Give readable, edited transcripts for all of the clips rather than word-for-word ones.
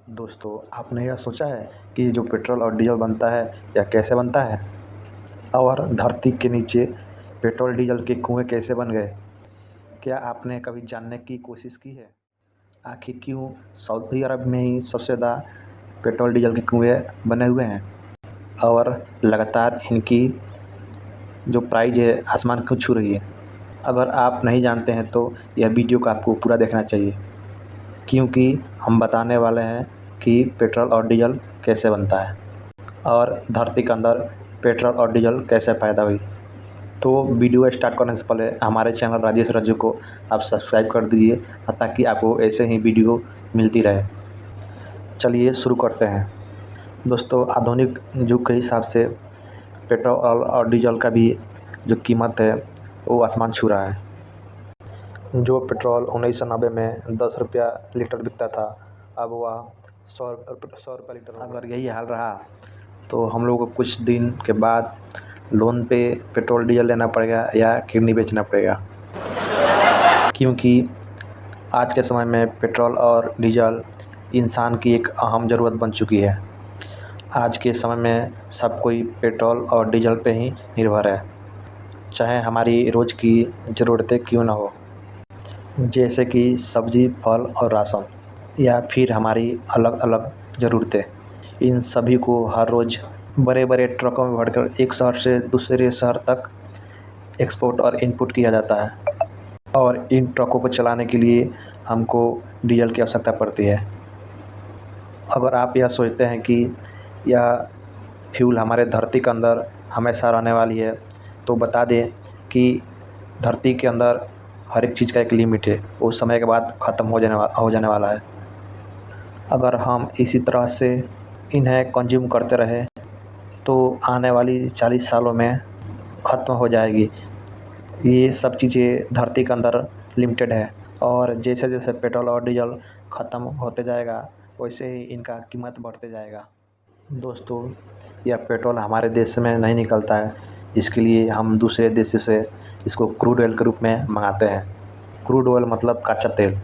दोस्तों, आपने यह सोचा है कि जो पेट्रोल और डीजल बनता है यह कैसे बनता है और धरती के नीचे पेट्रोल डीजल के कुएं कैसे बन गए? क्या आपने कभी जानने की कोशिश की है आखिर क्यों सऊदी अरब में ही सबसे ज़्यादा पेट्रोल डीजल के कुएं बने हुए हैं और लगातार इनकी जो प्राइस है आसमान को छू रही है? अगर आप नहीं जानते हैं तो यह वीडियो को आपको पूरा देखना चाहिए, क्योंकि हम बताने वाले हैं कि पेट्रोल और डीजल कैसे बनता है और धरती के अंदर पेट्रोल और डीजल कैसे पैदा हुई। तो वीडियो स्टार्ट करने से पहले हमारे चैनल राजेश रज्जू को आप सब्सक्राइब कर दीजिए, ताकि आपको ऐसे ही वीडियो मिलती रहे। चलिए शुरू करते हैं। दोस्तों, आधुनिक युग के हिसाब से पेट्रोल और डीजल का भी जो कीमत है वो आसमान छू रहा है। जो पेट्रोल 1990 में 10 रुपया लीटर बिकता था, अब वह 100 रुपये लीटर। अगर यही हाल रहा तो हम लोग को कुछ दिन के बाद लोन पे पेट्रोल डीजल लेना पड़ेगा या किडनी बेचना पड़ेगा, क्योंकि आज के समय में पेट्रोल और डीजल इंसान की एक अहम ज़रूरत बन चुकी है। आज के समय में सब कोई पेट्रोल और डीजल पे ही निर्भर है, चाहे हमारी रोज़ की ज़रूरतें क्यों ना हो, जैसे कि सब्ज़ी, फल और राशन, या फिर हमारी अलग अलग ज़रूरतें। इन सभी को हर रोज़ बड़े बड़े ट्रकों में भरकर एक शहर से दूसरे शहर तक एक्सपोर्ट और इनपुट किया जाता है, और इन ट्रकों को चलाने के लिए हमको डीजल की आवश्यकता पड़ती है। अगर आप यह सोचते हैं कि यह फ्यूल हमारे धरती के अंदर हमेशा रहने वाली है, तो बता दें कि धरती के अंदर हर एक चीज़ का एक लिमिट है, वो समय के बाद ख़त्म हो जाने वाला है। अगर हम इसी तरह से इन्हें कंज्यूम करते रहे तो आने वाली 40 सालों में ख़त्म हो जाएगी। ये सब चीज़ें धरती के अंदर लिमिटेड है, और जैसे जैसे पेट्रोल और डीजल ख़त्म होते जाएगा वैसे ही इनका कीमत बढ़ते जाएगा। दोस्तों, यह पेट्रोल हमारे देश में नहीं निकलता है, इसके लिए हम दूसरे देशों से इसको क्रूड ऑयल के रूप में मंगाते हैं। क्रूड ऑयल मतलब कच्चा तेल।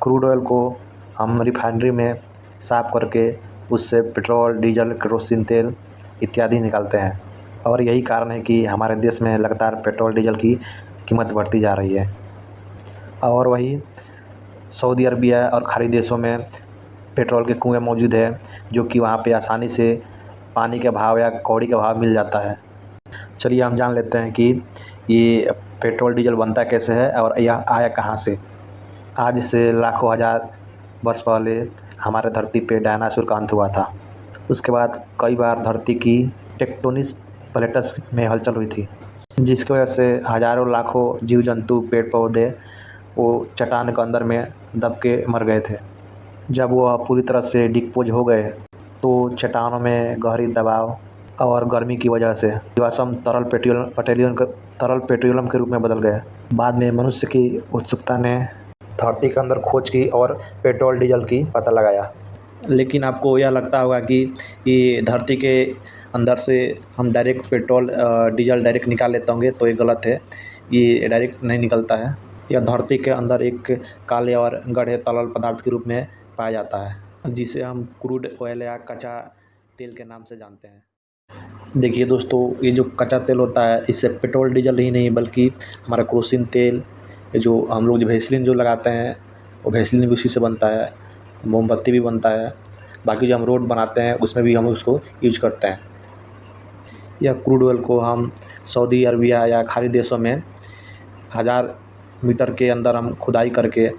क्रूड ऑयल को हम रिफाइनरी में साफ़ करके उससे पेट्रोल, डीजल, केरोसिन तेल इत्यादि निकालते हैं, और यही कारण है कि हमारे देश में लगातार पेट्रोल डीजल की कीमत बढ़ती जा रही है। और वही सऊदी अरबिया और खाड़ी देशों में पेट्रोल के कुएँ मौजूद है, जो कि वहाँ पे आसानी से पानी के भाव या कौड़ी का भाव मिल जाता है। चलिए हम जान लेते हैं कि ये पेट्रोल डीजल बनता कैसे है और यह आया कहाँ से। आज से लाखों हज़ार वर्ष पहले हमारे धरती पे डायनासोर का अंत हुआ था। उसके बाद कई बार धरती की टेक्टोनिक प्लेट्स में हलचल हुई थी, जिसकी वजह से हज़ारों लाखों जीव जंतु, पेड़ पौधे वो चट्टान के अंदर में दब के मर गए थे। जब वह पूरी तरह से डिकम्पोज हो गए तो चट्टानों में गहरी दबाव और गर्मी की वजह से जीवाश्म तरल पेट्रोलियम के रूप में बदल गए। बाद में मनुष्य की उत्सुकता ने धरती के अंदर खोज की और पेट्रोल डीजल की पता लगाया। लेकिन आपको यह लगता होगा कि ये धरती के अंदर से हम डायरेक्ट पेट्रोल डीजल डायरेक्ट निकाल लेते होंगे, तो ये गलत है। ये डायरेक्ट नहीं निकलता है। यह धरती के अंदर एक काले और गढ़े तरल पदार्थ के रूप में पाया जाता है, जिसे हम क्रूड ऑयल या कच्चा तेल के नाम से जानते हैं। देखिए दोस्तों, ये जो कच्चा तेल होता है इससे पेट्रोल डीजल ही नहीं बल्कि हमारा केरोसिन तेल, जो हम लोग जो वैसलीन जो लगाते हैं वो वैसलीन भी उसी से बनता है, मोमबत्ती भी बनता है, बाकी जो हम रोड बनाते हैं उसमें भी हम उसको यूज करते हैं। यह क्रूड ऑयल को हम सऊदी अरबिया या खाड़ी देशों में 1000 मीटर के अंदर हम खुदाई करके,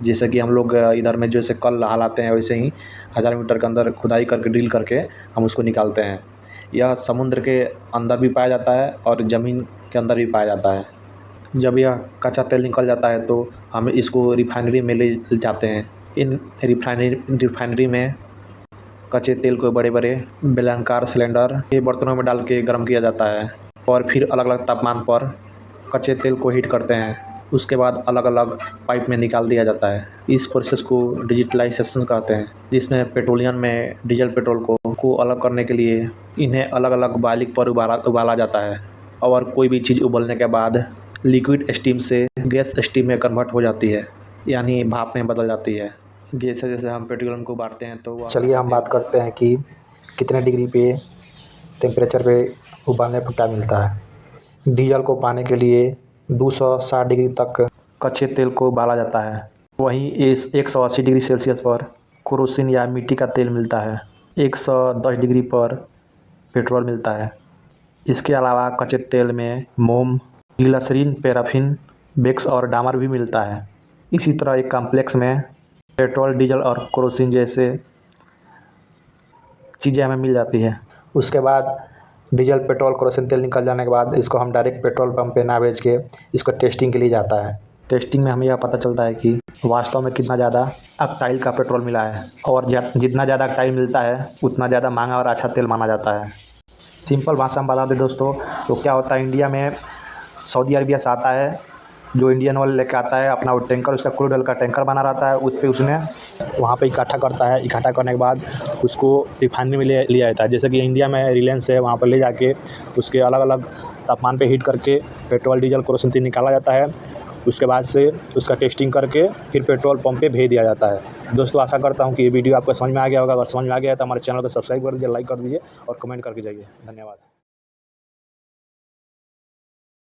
जैसे कि हम लोग इधर में जैसे कल हलाते हैं वैसे ही 1000 मीटर के अंदर खुदाई करके ड्रिल करके हम उसको निकालते हैं। यह समुद्र के अंदर भी पाया जाता है और ज़मीन के अंदर भी पाया जाता है। जब यह कच्चा तेल निकल जाता है तो हम इसको रिफाइनरी में ले जाते हैं। इन रिफाइनरी में कच्चे तेल को बड़े बड़े बेलनाकार सिलेंडर के बर्तनों में डाल के गर्म किया जाता है, और फिर अलग अलग तापमान पर कच्चे तेल को हीट करते हैं। उसके बाद अलग अलग पाइप में निकाल दिया जाता है। इस प्रोसेस को डिजिटलाइजेशन कहते हैं, जिसमें पेट्रोलियम में डीजल पेट्रोल को अलग करने के लिए इन्हें अलग अलग बॉयलिंग पर उबाला जाता है, और कोई भी चीज़ उबलने के बाद लिक्विड स्टीम से गैस स्टीम में कन्वर्ट हो जाती है, यानी भाप में बदल जाती है। जैसे जैसे हम पेट्रोलियम को बांटते हैं तो चलिए हम बात करते हैं कि कितने डिग्री पे टेम्परेचर पे उबालने पर क्या मिलता है। डीजल को पाने के लिए 260 डिग्री तक कच्चे तेल को उबाला जाता है। वहीं इस 180 डिग्री सेल्सियस पर केरोसिन या मिट्टी का तेल मिलता है। 110 डिग्री पर पेट्रोल मिलता है। इसके अलावा कच्चे तेल में मोम, ग्लिसरीन, पैराफिन, वैक्स और डामर भी मिलता है। इसी तरह एक कॉम्प्लेक्स में पेट्रोल, डीजल और केरोसिन जैसे चीज़ें हमें मिल जाती है। उसके बाद डीजल, पेट्रोल, केरोसिन तेल निकल जाने के बाद इसको हम डायरेक्ट पेट्रोल पंप पे ना बेच के इसको टेस्टिंग के लिए जाता है। टेस्टिंग में हमें यह पता चलता है कि वास्तव में कितना ज़्यादा ऑक्टाइल का पेट्रोल मिला है, और जितना ज़्यादा ऑक्टाइल मिलता है उतना ज़्यादा महंगा और अच्छा तेल माना जाता है। सिंपल भाषा में बता दें दोस्तों, तो क्या होता है, इंडिया में सऊदी अरबिया से आता है, जो इंडियन ऑयल लेके आता है अपना वो टैंकर, उसका क्रूड ऑयल का टैंकर बना रहता है, उस पर उसने वहाँ पे इकट्ठा करता है। इकट्ठा करने के बाद उसको रिफाइनरी में ले लिया जाता है। जैसे कि इंडिया में रिलायंस है, वहाँ पर ले जाके उसके अलग अलग तापमान पे हीट करके पेट्रोल, डीजल, केरोसिन तेल निकाला जाता है। उसके बाद से उसका टेस्टिंग करके फिर पेट्रोल पंप पे भेज दिया जाता है। दोस्तों आशा करता हूँ कि ये वीडियो आपको समझ में आ गया होगा। अगर समझ में आ गया है तो हमारे चैनल को सब्सक्राइब कर दीजिए, लाइक कर दीजिए और कमेंट करके जाइए। धन्यवाद।